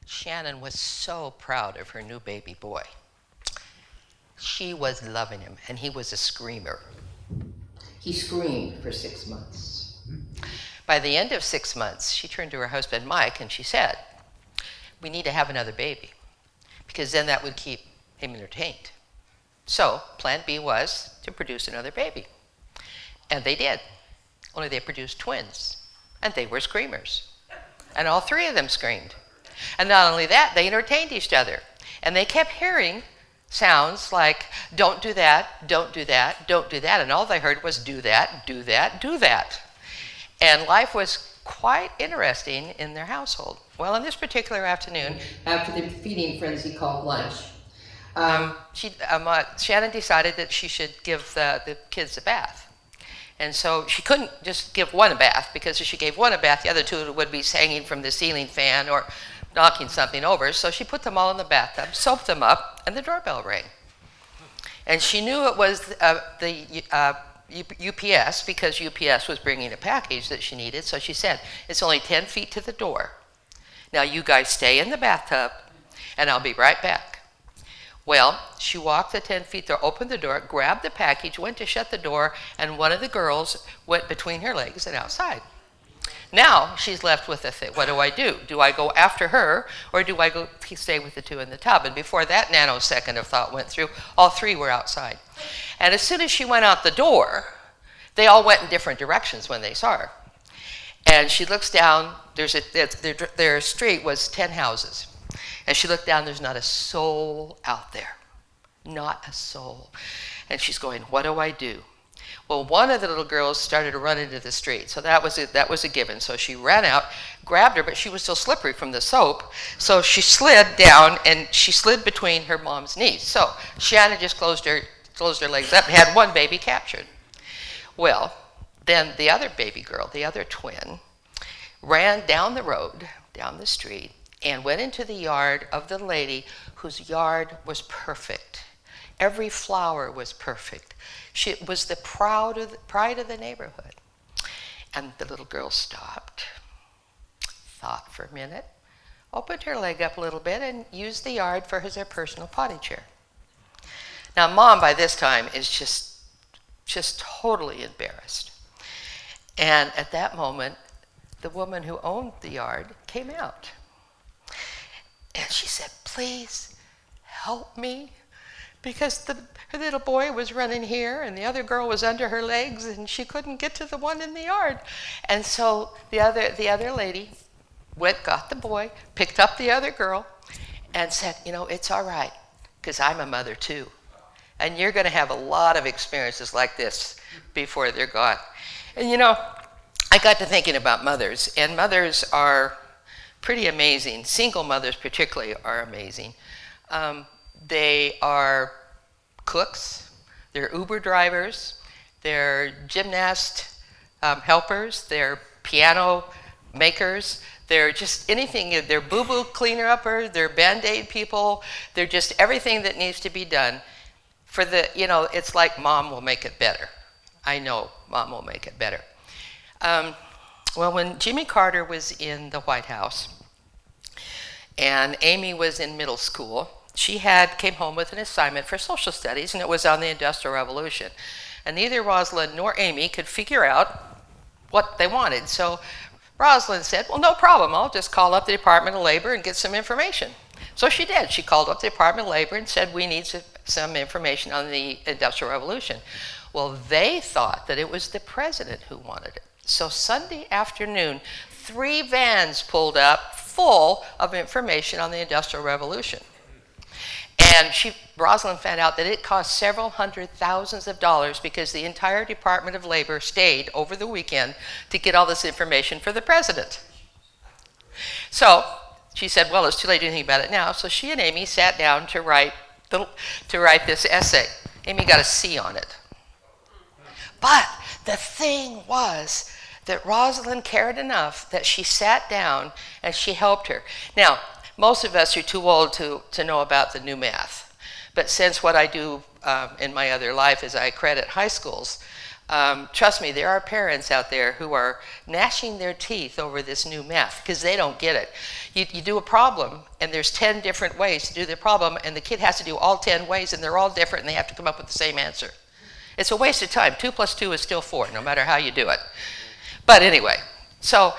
Shannon was so proud of her new baby boy. She was loving him, and he was a screamer. He screamed for 6 months. By the end of 6 months, she turned to her husband, Mike, and she said, "We need to have another baby, because then that would keep him entertained." So plan B was to produce another baby. And they did, only they produced twins, and they were screamers. And all three of them screamed. And not only that, they entertained each other. And they kept hearing sounds like, "Don't do that, don't do that, don't do that." And all they heard was, "Do that, do that, do that." And life was quite interesting in their household. Well, on this particular afternoon, after the feeding frenzy called lunch, Shannon decided that she should give the kids a bath. And so she couldn't just give one a bath, because if she gave one a bath, the other two would be hanging from the ceiling fan or knocking something over. So she put them all in the bathtub, soaped them up, and the doorbell rang. And she knew it was the UPS, because UPS was bringing a package that she needed. So she said, "It's only 10 feet to the door. Now you guys stay in the bathtub, and I'll be right back." Well, she walked the 10 feet there, opened the door, grabbed the package, went to shut the door, and one of the girls went between her legs and outside. Now she's left with a thing. What do I do? Do I go after her, or do I go stay with the two in the tub? And before that nanosecond of thought went through, all three were outside. And as soon as she went out the door, they all went in different directions when they saw her. And she looks down, their street was 10 houses. And she looked down, there's not a soul out there. Not a soul. And she's going, "What do I do?" Well, one of the little girls started to run into the street. So that was a given. So she ran out, grabbed her, but she was still slippery from the soap. So she slid down, and she slid between her mom's knees. So Shannon just closed her legs up and had one baby captured. Well, then the other baby girl, the other twin, ran down the road, down the street, and went into the yard of the lady whose yard was perfect. Every flower was perfect. She was the pride of the neighborhood. And the little girl stopped, thought for a minute, opened her leg up a little bit, and used the yard for her personal potty chair. Now, Mom, by this time, is just totally embarrassed. And at that moment, the woman who owned the yard came out. And she said, "Please help me, because her little boy was running here, and the other girl was under her legs, and she couldn't get to the one in the yard." And so the other lady got the boy, picked up the other girl, and said, "It's all right, because I'm a mother too. And you're going to have a lot of experiences like this before they're gone." And I got to thinking about mothers, and mothers are pretty amazing. Single mothers particularly are amazing. They are cooks, they're Uber drivers, they're gymnast helpers, they're piano makers, they're just anything. They're boo-boo cleaner-uppers, they're Band-Aid people, they're just everything that needs to be done for it's like Mom will make it better. I know Mom will make it better. Well, when Jimmy Carter was in the White House and Amy was in middle school, she came home with an assignment for social studies, and it was on the Industrial Revolution. And neither Rosalind nor Amy could figure out what they wanted. So Rosalind said, "Well, no problem. I'll just call up the Department of Labor and get some information." So she did. She called up the Department of Labor and said, "We need some information on the Industrial Revolution." Well, they thought that it was the president who wanted it. So Sunday afternoon, 3 vans pulled up full of information on the Industrial Revolution. And Rosalind found out that it cost several $100,000 because the entire Department of Labor stayed over the weekend to get all this information for the president. So she said, "Well, it's too late to do anything about it now." So she and Amy sat down to write this essay. Amy got a C on it. But the thing was that Rosalind cared enough that she sat down and she helped her. Now, most of us are too old to know about the new math. But since what I do in my other life is I accredit high schools, Trust me, there are parents out there who are gnashing their teeth over this new math because they don't get it. You do a problem, and there's 10 different ways to do the problem, and the kid has to do all 10 ways, and they're all different, and they have to come up with the same answer. It's a waste of time. 2 plus 2 is still 4, no matter how you do it. But anyway, so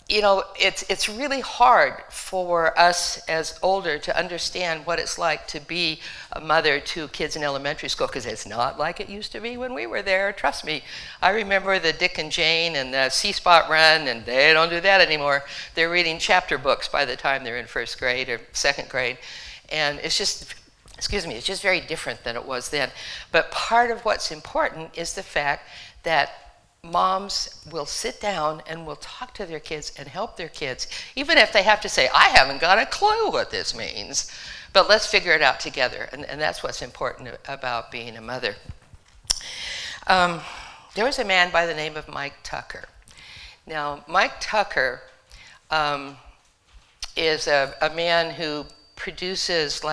it's really hard for us as older to understand what it's like to be a mother to kids in elementary school, because it's not like it used to be when we were there. Trust me. I remember the Dick and Jane and the C-Spot Run, and they don't do that anymore. They're reading chapter books by the time they're in first grade or second grade. And it's just, it's just very different than it was then. But part of what's important is the fact that moms will sit down and will talk to their kids and help their kids, even if they have to say, I haven't got a clue what this means, but let's figure it out together. And that's what's important about being a mother. There was a man by the name of Mike Tucker. Now, Mike Tucker is a man who produces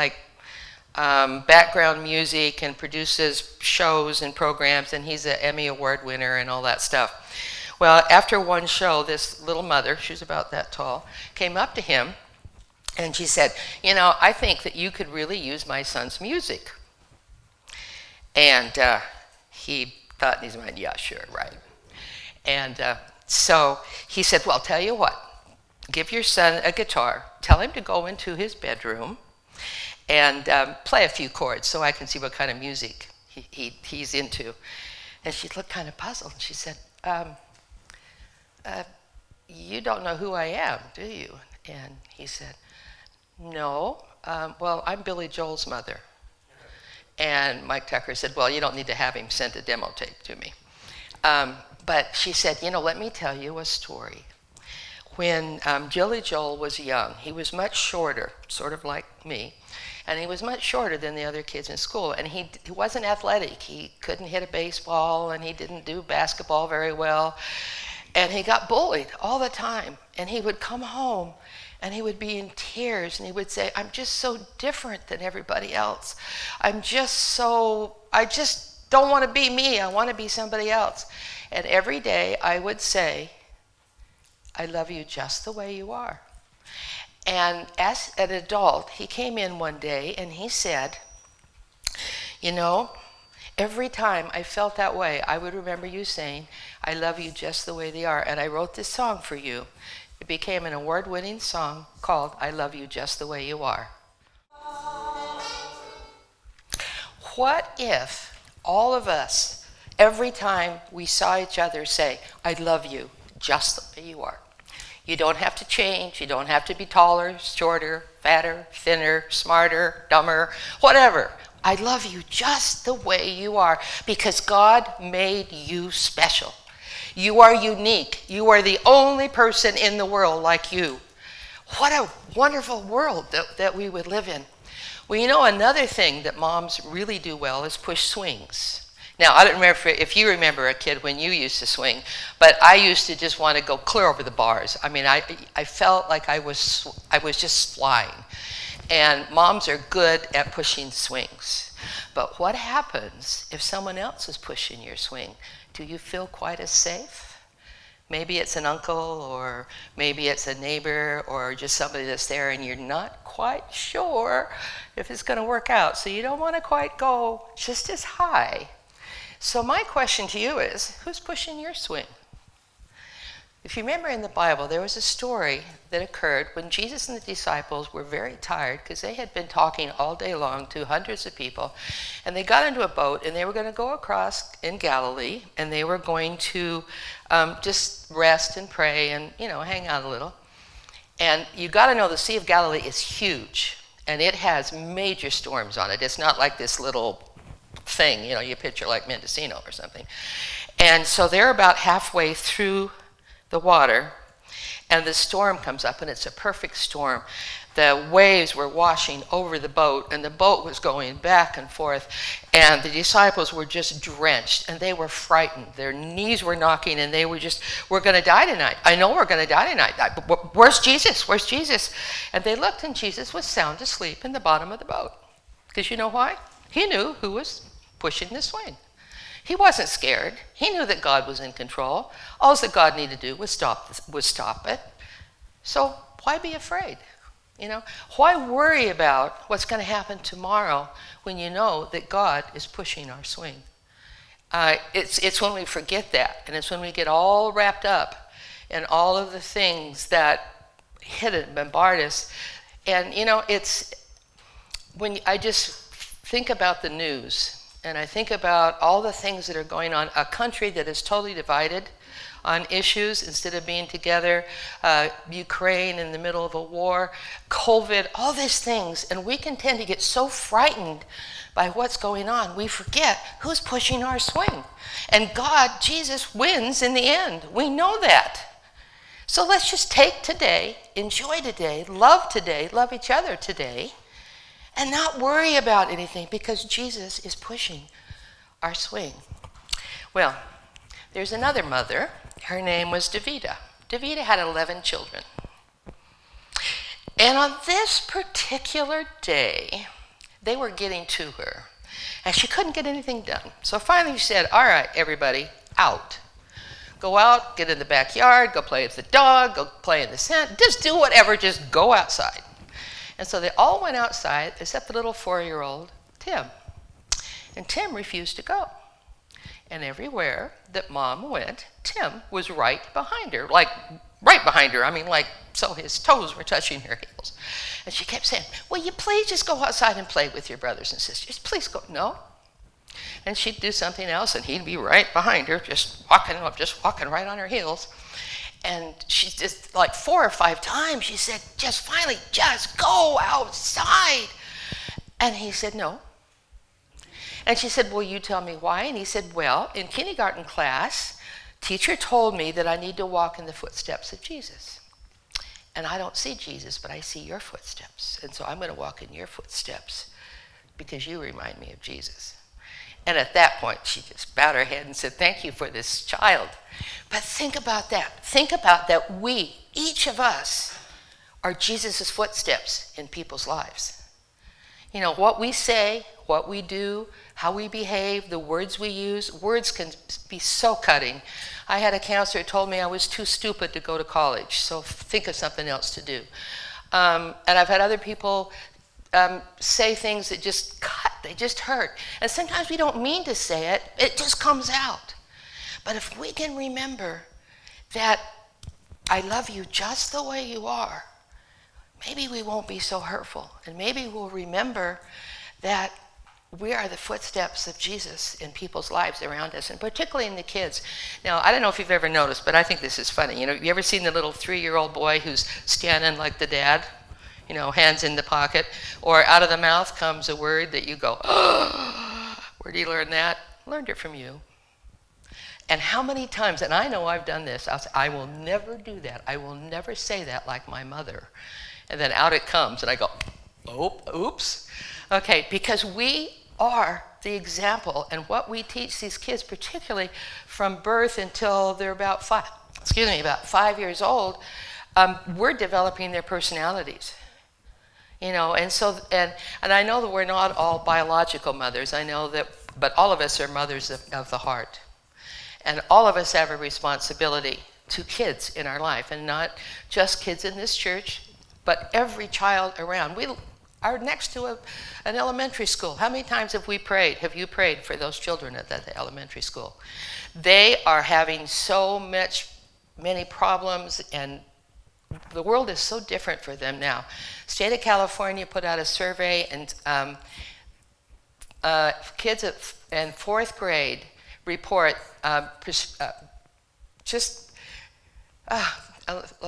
background music and produces shows and programs, and he's an Emmy Award winner and all that stuff. Well, after one show, this little mother, she was about that tall, came up to him and she said, I think that you could really use my son's music. And he thought in his mind, yeah, sure, right. And so he said, well, tell you what, give your son a guitar, tell him to go into his bedroom and play a few chords so I can see what kind of music he's into. And she looked kind of puzzled. And she said, you don't know who I am, do you? And he said, no. Well, I'm Billy Joel's mother. And Mike Tucker said, well, you don't need to have him send a demo tape to me. But she said, let me tell you a story. When Billy Joel was young, he was much shorter, sort of like me. And he was much shorter than the other kids in school. And he wasn't athletic. He couldn't hit a baseball, and he didn't do basketball very well. And he got bullied all the time. And he would come home, and he would be in tears, and he would say, I'm just so different than everybody else. I just don't want to be me. I want to be somebody else. And every day I would say, I love you just the way you are. And as an adult, he came in one day and he said, every time I felt that way, I would remember you saying, I love you just the way they are. And I wrote this song for you. It became an award-winning song called I Love You Just the Way You Are. What if all of us, every time we saw each other, say, I love you just the way you are? You don't have to change. You don't have to be taller, shorter, fatter, thinner, smarter, dumber, whatever. I love you just the way you are because God made you special. You are unique. You are the only person in the world like you. What a wonderful world that we would live in. Well, another thing that moms really do well is push swings. Now, I don't remember if you remember a kid when you used to swing, but I used to just want to go clear over the bars. I mean, I felt like I was just flying. And moms are good at pushing swings. But what happens if someone else is pushing your swing? Do you feel quite as safe? Maybe it's an uncle, or maybe it's a neighbor, or just somebody that's there and you're not quite sure if it's going to work out. So you don't want to quite go just as high. So my question to you is, who's pushing your swing? If you remember in the Bible, there was a story that occurred when Jesus and the disciples were very tired because they had been talking all day long to hundreds of people. And they got into a boat and they were going to go across in Galilee, and they were going to just rest and pray and, hang out a little. And you got to know the Sea of Galilee is huge, and it has major storms on it. It's not like this little thing, you picture like Mendocino or something. And so they're about halfway through the water, and the storm comes up, and it's a perfect storm. The waves were washing over the boat, and the boat was going back and forth, and the disciples were just drenched, and they were frightened. Their knees were knocking, and they were just, we're going to die tonight. I know we're going to die tonight. Where's Jesus? Where's Jesus? And they looked, and Jesus was sound asleep in the bottom of the boat. Because you know why? He knew who was pushing the swing. He wasn't scared. He knew that God was in control. All that God needed to do was stop it. So why be afraid? Why worry about what's going to happen tomorrow when you know that God is pushing our swing? It's when we forget that, and it's when we get all wrapped up in all of the things that hit and bombard us. And it's when I just think about the news, and I think about all the things that are going on, a country that is totally divided on issues instead of being together, Ukraine in the middle of a war, COVID, all these things, and we can tend to get so frightened by what's going on, we forget who's pushing our swing. And God, Jesus, wins in the end. We know that. So let's just take today, enjoy today, love each other today, and not worry about anything because Jesus is pushing our swing. Well, there's another mother. Her name was Davida. Davida had 11 children. And on this particular day, they were getting to her. And she couldn't get anything done. So finally she said, all right, everybody, out. Go out, get in the backyard, go play with the dog, go play in the sand. Just do whatever, just go outside. And so they all went outside, except the little 4-year-old, Tim. And Tim refused to go. And everywhere that Mom went, Tim was right behind her, like right behind her. I mean, like, so his toes were touching her heels. And she kept saying, will you please just go outside and play with your brothers and sisters? Please go. No. And she'd do something else, and he'd be right behind her, just walking right on her heels. And she just, like 4 or 5 times, she said, just finally, just go outside. And he said, no. And she said, will you tell me why? And he said, well, in kindergarten class, teacher told me that I need to walk in the footsteps of Jesus. And I don't see Jesus, but I see your footsteps. And so I'm going to walk in your footsteps because you remind me of Jesus. And at that point, she just bowed her head and said, thank you for this child. But think about that. Think about that we, each of us, are Jesus' footsteps in people's lives. What we say, what we do, how we behave, the words we use, words can be so cutting. I had a counselor who told me I was too stupid to go to college, so think of something else to do. And I've had other people say things that just cut, they just hurt. And sometimes we don't mean to say it, it just comes out. But if we can remember that I love you just the way you are, maybe we won't be so hurtful. And maybe we'll remember that we are the footsteps of Jesus in people's lives around us, and particularly in the kids. Now, I don't know if you've ever noticed, but I think this is funny. You ever seen the little 3-year-old boy who's standing like the dad? Hands in the pocket, or out of the mouth comes a word that you go, oh, where did you learn that? Learned it from you. And how many times, and I know I've done this, I'll say, I will never do that. I will never say that like my mother. And then out it comes, and I go, oh, oops. Okay, because we are the example, and what we teach these kids, particularly from birth until they're about 5 years old, we're developing their personalities. And so, and I know that we're not all biological mothers. I know that, but all of us are mothers of the heart. And all of us have a responsibility to kids in our life, and not just kids in this church, but every child around. We are next to an elementary school. How many times have you prayed for those children at the elementary school? They are having many problems, and the world is so different for them now. State of California put out a survey, and kids in 4th grade report I'm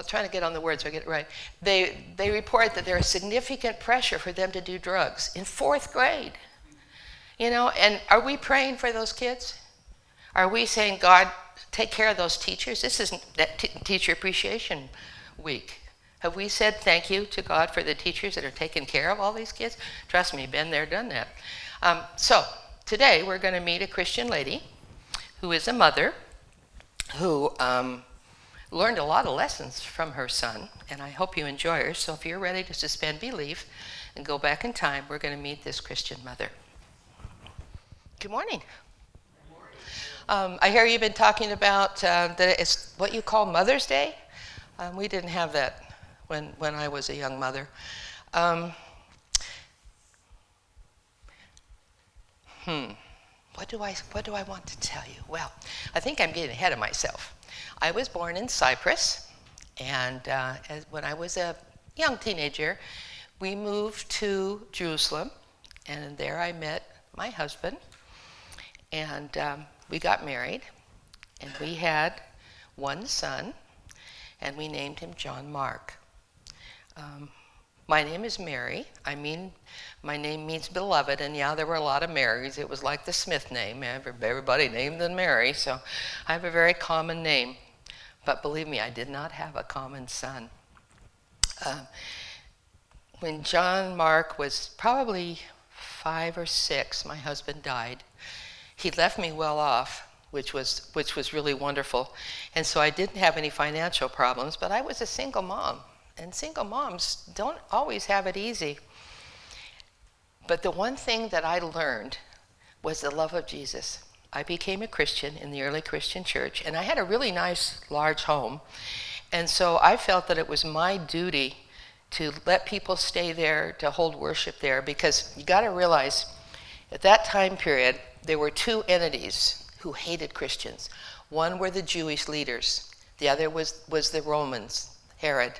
trying to get on the words so I get it right. They report that there is significant pressure for them to do drugs in 4th grade. And are we praying for those kids? Are we saying, God, take care of those teachers? This isn't that Teacher Appreciation Week. Have we said thank you to God for the teachers that are taking care of all these kids? Trust me, been there, done that. So today we're going to meet a Christian lady who is a mother who learned a lot of lessons from her son, and I hope you enjoy her. So if you're ready to suspend belief and go back in time, we're going to meet this Christian mother. Good morning. I hear you've been talking about that it's what you call Mother's Day. We didn't have that when I was a young mother. What do I want to tell you? Well, I think I'm getting ahead of myself. I was born in Cyprus, and when I was a young teenager, we moved to Jerusalem, and there I met my husband, and we got married, and we had one son, and we named him John Mark. My name is Mary. My name means beloved, and yeah, there were a lot of Marys. It was like the Smith name. Everybody named them Mary, so I have a very common name. But believe me, I did not have a common son. When John Mark was probably 5 or 6, my husband died. He left me well off, which was really wonderful. And so I didn't have any financial problems, but I was a single mom. And single moms don't always have it easy. But the one thing that I learned was the love of Jesus. I became a Christian in the early Christian church, and I had a really nice, large home. And so I felt that it was my duty to let people stay there, to hold worship there, because you got to realize, at that time period, there were two entities who hated Christians. One were the Jewish leaders. The other was the Romans, Herod.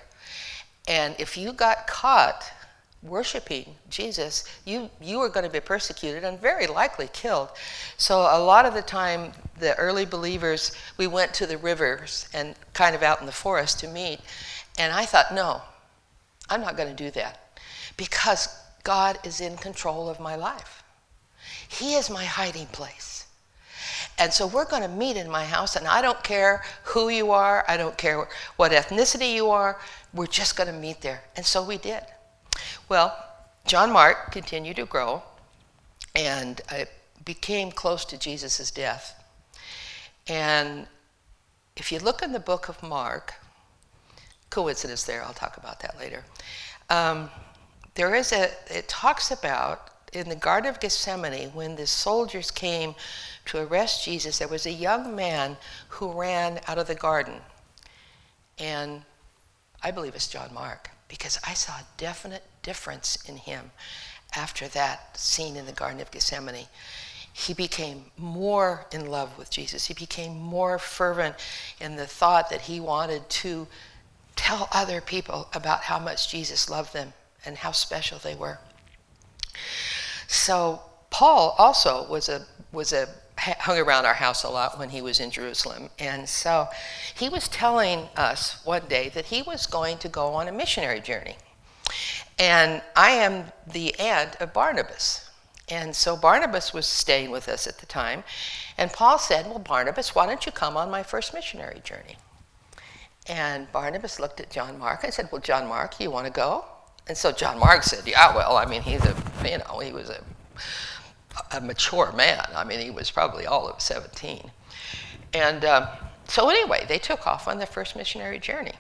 And if you got caught worshiping Jesus, you were going to be persecuted and very likely killed. So a lot of the time, the early believers, we went to the rivers and kind of out in the forest to meet. And I thought, no, I'm not going to do that, because God is in control of my life. He is my hiding place. And so we're going to meet in my house, and I don't care who you are, I don't care what ethnicity you are, we're just going to meet there. And so we did. Well, John Mark continued to grow, and I became close to Jesus' death. And if you look in the book of Mark, coincidence there, I'll talk about that later. It talks about in the Garden of Gethsemane, when the soldiers came to arrest Jesus, there was a young man who ran out of the garden. And I believe it's John Mark, because I saw a definite difference in him after that scene in the Garden of Gethsemane. He became more in love with Jesus. He became more fervent in the thought that he wanted to tell other people about how much Jesus loved them and how special they were. So Paul also hung around our house a lot when he was in Jerusalem. And so he was telling us one day that he was going to go on a missionary journey. And I am the aunt of Barnabas. And so Barnabas was staying with us at the time. And Paul said, well, Barnabas, why don't you come on my first missionary journey? And Barnabas looked at John Mark and said, well, John Mark, you want to go? And so John Mark said, yeah, well, I mean, he was a mature man. I mean, he was probably all of 17. And so anyway, they took off on their first missionary journey.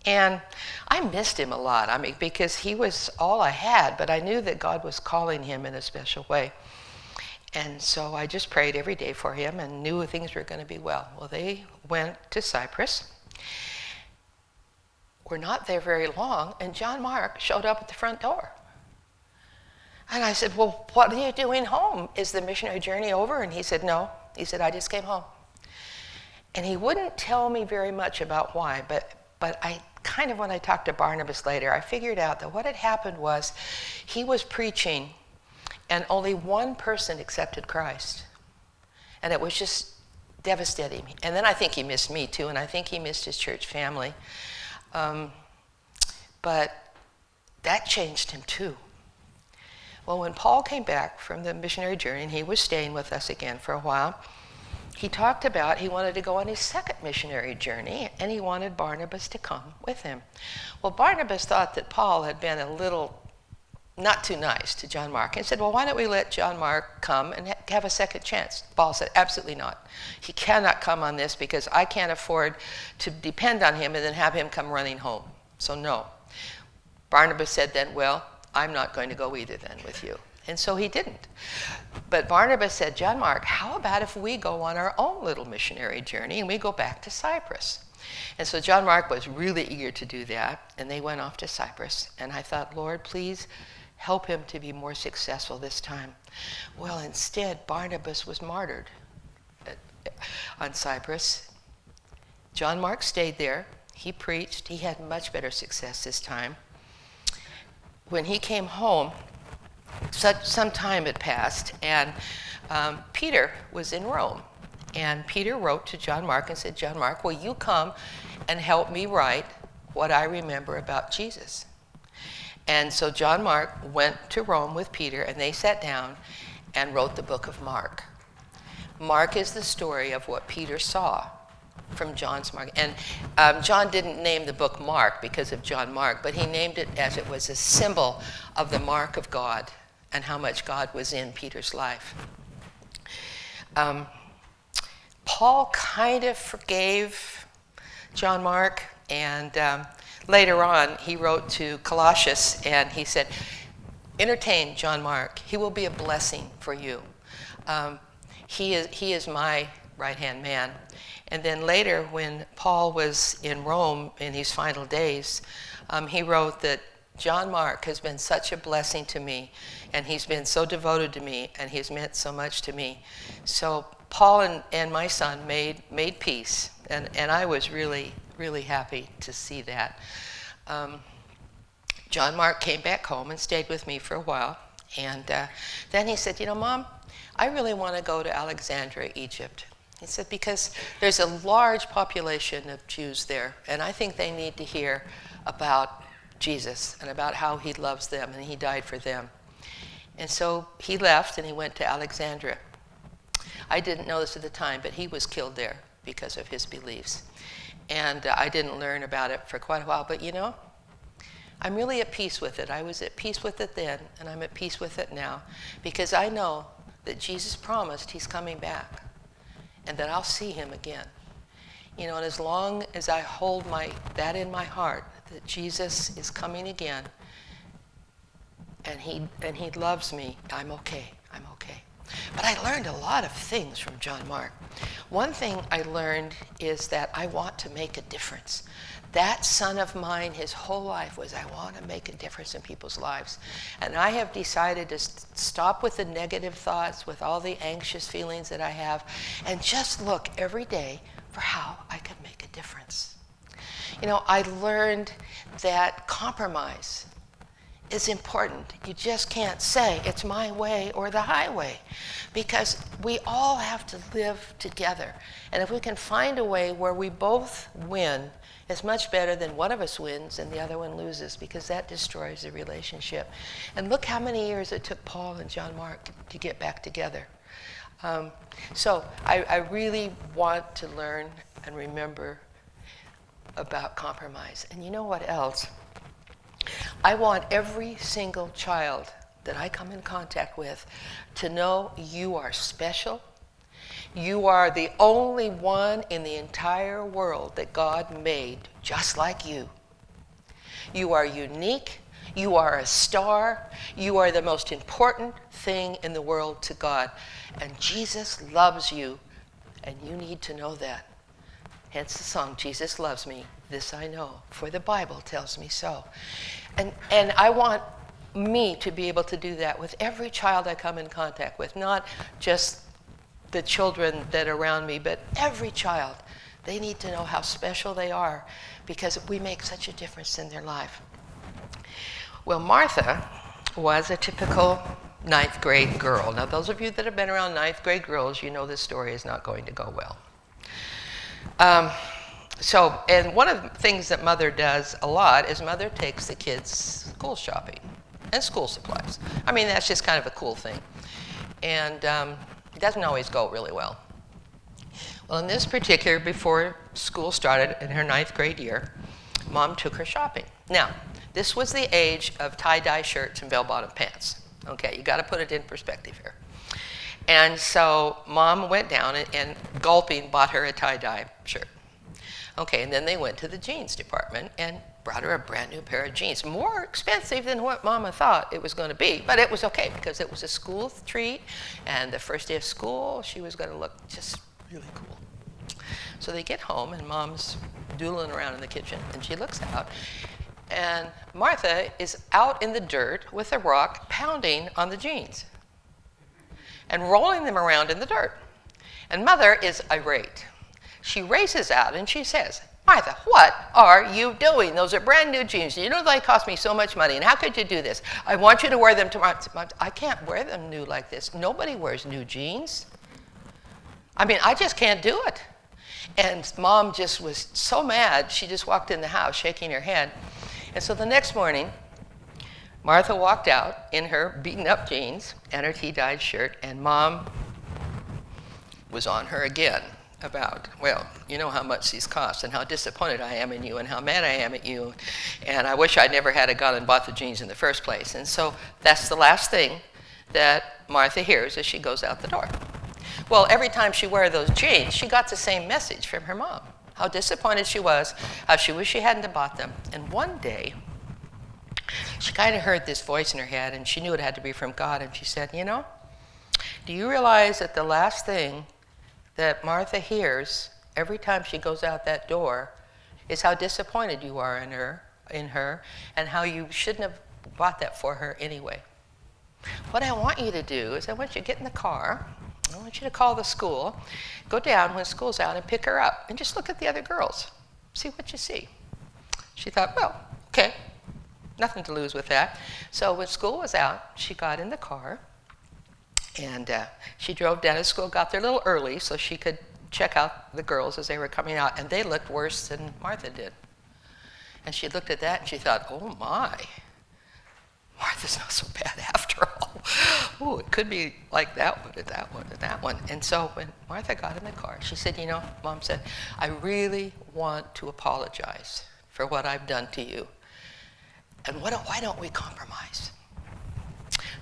And I missed him a lot, because he was all I had, but I knew that God was calling him in a special way. And so I just prayed every day for him and knew things were going to be well. Well, they went to Cyprus. We're not there very long, and John Mark showed up at the front door. And I said, well, what are you doing home? Is the missionary journey over? And he said, no. He said, I just came home. And he wouldn't tell me very much about why, but I kind of, when I talked to Barnabas later, I figured out that what had happened was he was preaching, and only one person accepted Christ. And it was just devastating. And then I think he missed me too, and I think he missed his church family. But that changed him too. Well, when Paul came back from the missionary journey, and he was staying with us again for a while, he talked about he wanted to go on his second missionary journey, and he wanted Barnabas to come with him. Well, Barnabas thought that Paul had been a little not too nice to John Mark, and said, well, why don't we let John Mark come and have a second chance? Paul said, absolutely not. He cannot come on this, because I can't afford to depend on him and then have him come running home. So no. Barnabas said then, well, I'm not going to go either then with you. And so he didn't. But Barnabas said, John Mark, how about if we go on our own little missionary journey and we go back to Cyprus? And so John Mark was really eager to do that, and they went off to Cyprus. And I thought, Lord, please help him to be more successful this time. Well, instead, Barnabas was martyred on Cyprus. John Mark stayed there. He preached. He had much better success this time. When he came home, some time had passed, and Peter was in Rome. And Peter wrote to John Mark and said, John Mark, will you come and help me write what I remember about Jesus? And so John Mark went to Rome with Peter, and they sat down and wrote the book of Mark. Mark is the story of what Peter saw from John's Mark. And John didn't name the book Mark because of John Mark, but he named it as it was a symbol of the mark of God and how much God was in Peter's life. Paul kind of forgave John Mark, and later on he wrote to Colossians and he said, entertain John Mark. He will be a blessing for you. He is my right-hand man. And then later, when Paul was in Rome in his final days, he wrote that John Mark has been such a blessing to me, and he's been so devoted to me, and he's meant so much to me. So Paul and my son made peace, and I was really, really happy to see that. John Mark came back home and stayed with me for a while, and then he said, Mom, I really want to go to Alexandria, Egypt. He said, because there's a large population of Jews there, and I think they need to hear about Jesus and about how he loves them and he died for them. And so he left and he went to Alexandria. I didn't know this at the time, but he was killed there because of his beliefs. And I didn't learn about it for quite a while, but I'm really at peace with it. I was at peace with it then, and I'm at peace with it now, because I know that Jesus promised he's coming back and that I'll see him again. And as long as I hold that in my heart, that Jesus is coming again and he loves me, I'm okay. But I learned a lot of things from John Mark. One thing I learned is that I want to make a difference. That son of mine, his whole life was, I want to make a difference in people's lives. And I have decided to stop with the negative thoughts, with all the anxious feelings that I have, and just look every day for how I could make a difference. I learned that compromise is important. You just can't say it's my way or the highway, because we all have to live together. And if we can find a way where we both win, it's much better than one of us wins and the other one loses, because that destroys the relationship. And look how many years it took Paul and John Mark to get back together. So I really want to learn and remember about compromise. And you know what else? I want every single child that I come in contact with to know you are special. You are the only one in the entire world that God made just like you. You are unique. You are a star. You are the most important thing in the world to God. And Jesus loves you, and you need to know that. Hence the song, Jesus loves me, this I know, for the Bible tells me so. And I want me to be able to do that with every child I come in contact with, not just the children that are around me, but every child. They need to know how special they are, because we make such a difference in their life. Well, Martha was a typical 9th grade girl. Now, those of you that have been around 9th grade girls, you know this story is not going to go well. And one of the things that Mother does a lot is Mother takes the kids school shopping and school supplies. I mean, that's just kind of a cool thing. And it doesn't always go really well. Well, in this particular, before school started in her 9th grade year, Mom took her shopping. Now, this was the age of tie-dye shirts and bell-bottom pants. Okay, you got to put it in perspective here. And so Mom went down and gulping bought her a tie-dye shirt. Okay, and then they went to the jeans department, and brought her a brand new pair of jeans, more expensive than what Mama thought it was going to be, but it was okay because it was a school treat, and the first day of school, she was going to look just really cool. So they get home, and Mom's doodling around in the kitchen, and she looks out, and Martha is out in the dirt with a rock pounding on the jeans and rolling them around in the dirt. And Mother is irate. She races out and she says, Martha, what are you doing? Those are brand new jeans. You know they cost me so much money, and how could you do this? I want you to wear them tomorrow. I can't wear them new like this. Nobody wears new jeans. I mean, I just can't do it. And Mom just was so mad, she just walked in the house shaking her head. And so the next morning, Martha walked out in her beaten up jeans and her tea-dyed shirt, and Mom was on her again about, well, you know how much these cost and how disappointed I am in you and how mad I am at you, and I wish I never had gone and bought the jeans in the first place. And so that's the last thing that Martha hears as she goes out the door. Well, every time she wore those jeans, she got the same message from her mom, how disappointed she was, how she wished she hadn't have bought them. And one day, she kind of heard this voice in her head, and she knew it had to be from God, and she said, you know, do you realize that the last thing that Martha hears every time she goes out that door is how disappointed you are in her, and how you shouldn't have bought that for her anyway. What I want you to do is I want you to get in the car. I want you to call the school, go down when school's out and pick her up, and just look at the other girls, see what you see. She thought, well, okay, nothing to lose with that. So when school was out, she got in the car, and she drove down to school, got there a little early so she could check out the girls as they were coming out, and they looked worse than Martha did. And she looked at that and she thought, oh my, Martha's not so bad after all. Oh, it could be like that one and that one and that one. And so when Martha got in the car, she said, you know, Mom said, I really want to apologize for what I've done to you. And why don't we compromise?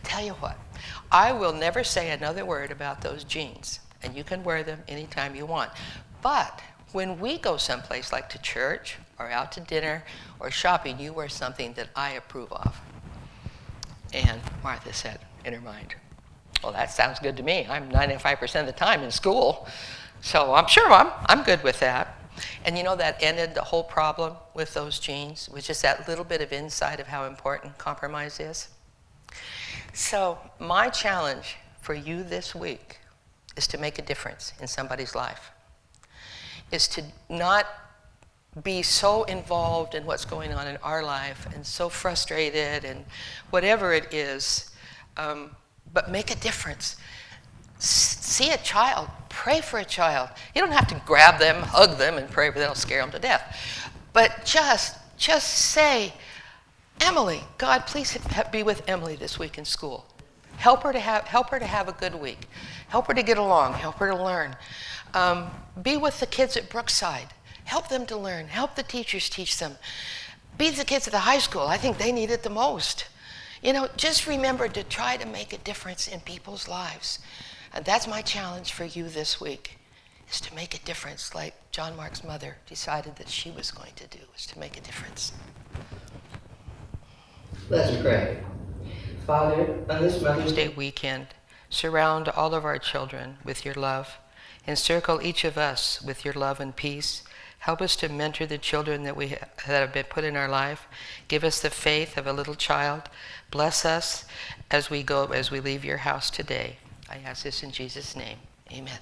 Tell you what, I will never say another word about those jeans, and you can wear them anytime you want. But when we go someplace like to church or out to dinner or shopping, you wear something that I approve of. And Martha said in her mind, well, that sounds good to me. I'm 95% of the time in school, so I'm sure I'm good with that. And you know, that ended the whole problem with those jeans, was just that little bit of insight of how important compromise is. So my challenge for you this week is to make a difference in somebody's life, is to not be so involved in what's going on in our life and so frustrated and whatever it is, but make a difference. See a child, pray for a child. You don't have to grab them, hug them, and pray, but that'll scare them to death. But just say, Emily, God, please be with Emily this week in school. Help her to have a good week. Help her to get along. Help her to learn. Be with the kids at Brookside. Help them to learn. Help the teachers teach them. Be the kids at the high school. I think they need it the most. You know, just remember to try to make a difference in people's lives. And that's my challenge for you this week, is to make a difference like John Mark's mother decided that she was going to do, is to make a difference. Let's pray. Father, on this Mother's Day weekend, surround all of our children with your love. Encircle each of us with your love and peace. Help us to mentor the children that have been put in our life. Give us the faith of a little child. Bless us as we leave your house today. I ask this in Jesus' name. Amen.